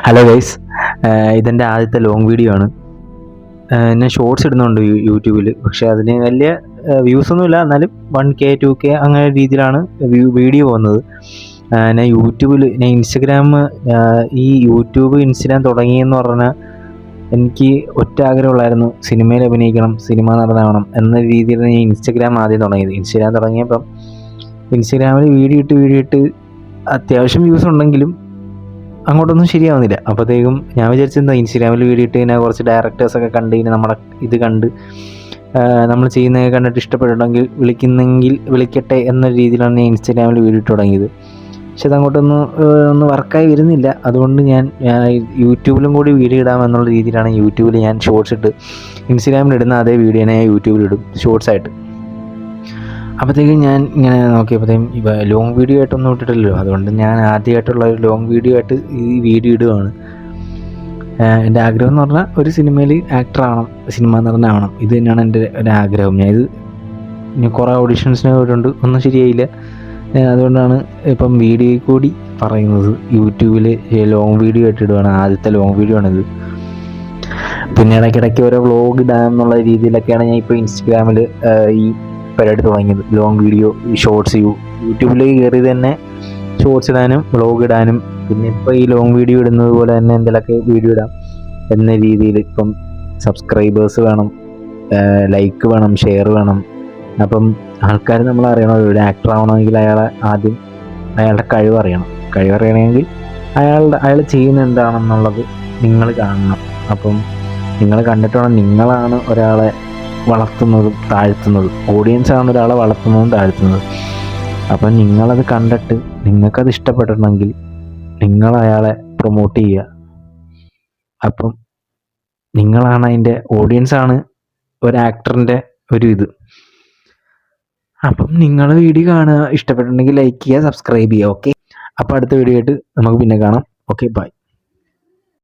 Hello guys, ഇതെൻ്റെ ആദ്യത്തെ long video ആണ്. ഞാൻ ഷോർട്സ് ഇടുന്നുണ്ട് യൂട്യൂബിൽ, പക്ഷേ അതിന് വലിയ വ്യൂസ് ഒന്നുമില്ല. എന്നാലും 1K 2K അങ്ങനെ രീതിയിലാണ് വീഡിയോ പോകുന്നത്. ഞാൻ ഇൻസ്റ്റഗ്രാം ഈ യൂട്യൂബ് ഇൻസ്റ്റഗ്രാം തുടങ്ങിയെന്ന് പറഞ്ഞാൽ എനിക്ക് ഒറ്റ ആഗ്രഹമുള്ളായിരുന്നു, സിനിമയിൽ അഭിനയിക്കണം, സിനിമ നടനാവണം എന്ന രീതിയിൽ ഞാൻ ഇൻസ്റ്റഗ്രാം ആദ്യം തുടങ്ങിയത്. ഇൻസ്റ്റഗ്രാം തുടങ്ങിയപ്പം ഇൻസ്റ്റഗ്രാമിൽ വീഡിയോ ഇട്ട് അത്യാവശ്യം വ്യൂസ് ഉണ്ടെങ്കിലും അങ്ങോട്ടൊന്നും ശരിയാവുന്നില്ല. അപ്പോഴത്തേക്കും ഞാൻ വിചാരിച്ചെന്താ, ഇൻസ്റ്റഗ്രാമിൽ വീഡിയോ ഇട്ട് കഴിഞ്ഞാൽ കുറച്ച് ഡയറക്ടേഴ്സൊക്കെ കണ്ട് കഴിഞ്ഞാൽ നമ്മുടെ ഇത് കണ്ട് നമ്മൾ ചെയ്യുന്നതൊക്കെ കണ്ടിട്ട് ഇഷ്ടപ്പെട്ടിട്ടുണ്ടെങ്കിൽ വിളിക്കട്ടെ എന്ന രീതിയിലാണ് ഞാൻ ഇൻസ്റ്റഗ്രാമിൽ വീഡിയോ ഇട്ട് തുടങ്ങിയത്. പക്ഷെ അതങ്ങോട്ടൊന്നും വർക്കായി വരുന്നില്ല. അതുകൊണ്ട് ഞാൻ യൂട്യൂബിലും കൂടി വീഡിയോ ഇടാമെന്നുള്ള രീതിയിലാണ് യൂട്യൂബിൽ ഞാൻ ഷോർട്സ് ഇട്ട് ഇൻസ്റ്റഗ്രാമിൽ ഇടുന്ന അതേ വീഡിയോനെ ഞാൻ യൂട്യൂബിലിടും ഷോർട്സായിട്ട്. അപ്പോഴത്തേക്കും ഞാൻ ഇങ്ങനെ നോക്കിയപ്പോഴത്തേക്കും ലോങ് വീഡിയോ ആയിട്ടൊന്നും ഇട്ടിട്ടില്ലല്ലോ. അതുകൊണ്ട് ഞാൻ ആദ്യമായിട്ടുള്ള ഒരു ലോങ് വീഡിയോ ആയിട്ട് ഈ വീഡിയോ ഇടുകയാണ്. എൻ്റെ ആഗ്രഹം എന്ന് പറഞ്ഞാൽ ഒരു സിനിമയിൽ ആക്ടറാവണം, സിനിമ നടനാവണം. ഇത് തന്നെയാണ് എൻ്റെ ഒരു ആഗ്രഹം. ഞാൻ കുറേ ഓഡിഷൻസിന് പോയിട്ടുണ്ട്, ഒന്നും ശരിയായില്ല. അതുകൊണ്ടാണ് ഇപ്പം വീഡിയോയിൽ കൂടി പറയുന്നത്. യൂട്യൂബിൽ ലോങ് വീഡിയോ ആയിട്ട് ഇടുകയാണ്. ആദ്യത്തെ ലോങ് വീഡിയോ ആണിത്. പിന്നെ ഇടയ്ക്കിടയ്ക്ക് ഓരോ വ്ളോഗ് ഇടാമെന്നുള്ള രീതിയിലൊക്കെയാണ് ഞാൻ ഇപ്പോൾ ഇൻസ്റ്റഗ്രാമിൽ ഈ പരിപാടി തുടങ്ങിയത്. ലോങ് വീഡിയോ, ഷോർട്സ് യൂട്യൂബിൽ കയറി തന്നെ ഷോർട്സ് ഇടാനും വ്ളോഗ് ഇടാനും, പിന്നെ ഇപ്പോൾ ഈ ലോങ് വീഡിയോ ഇടുന്നത് പോലെ തന്നെ എന്തെങ്കിലുമൊക്കെ വീഡിയോ ഇടാം എന്ന രീതിയിൽ. ഇപ്പം സബ്സ്ക്രൈബേഴ്സ് വേണം, ലൈക്ക് വേണം, ഷെയർ വേണം. അപ്പം ആൾക്കാർ നമ്മൾ അറിയണം. ഒരു ആക്ടർ ആവണമെങ്കിൽ ആദ്യം അയാളുടെ കഴിവറിയണമെങ്കിൽ അയാൾ ചെയ്യുന്ന എന്താണെന്നുള്ളത് നിങ്ങൾ കാണണം. അപ്പം നിങ്ങൾ കണ്ടിട്ട് വേണം. നിങ്ങളാണ് ഒരാളെ വളർത്തുന്നതും താഴ്ത്തുന്നതും. ഓഡിയൻസാണ് ഒരാളെ വളർത്തുന്നതും താഴ്ത്തുന്നതും. അപ്പം നിങ്ങളത് കണ്ടിട്ട് നിങ്ങൾക്കത് ഇഷ്ടപ്പെട്ടിട്ടുണ്ടെങ്കിൽ നിങ്ങൾ അയാളെ പ്രൊമോട്ട് ചെയ്യുക. അപ്പം നിങ്ങളാണ് അതിൻ്റെ ഓഡിയൻസാണ് ഒരു ആക്ടറിൻ്റെ ഒരു ഇത്. അപ്പം നിങ്ങൾ വീഡിയോ കാണുക, ഇഷ്ടപ്പെട്ടിട്ടുണ്ടെങ്കിൽ ലൈക്ക് ചെയ്യുക, സബ്സ്ക്രൈബ് ചെയ്യുക. ഓക്കെ, അപ്പോൾ അടുത്ത വീഡിയോ ആയിട്ട് നമുക്ക് പിന്നെ കാണാം. Okay, by.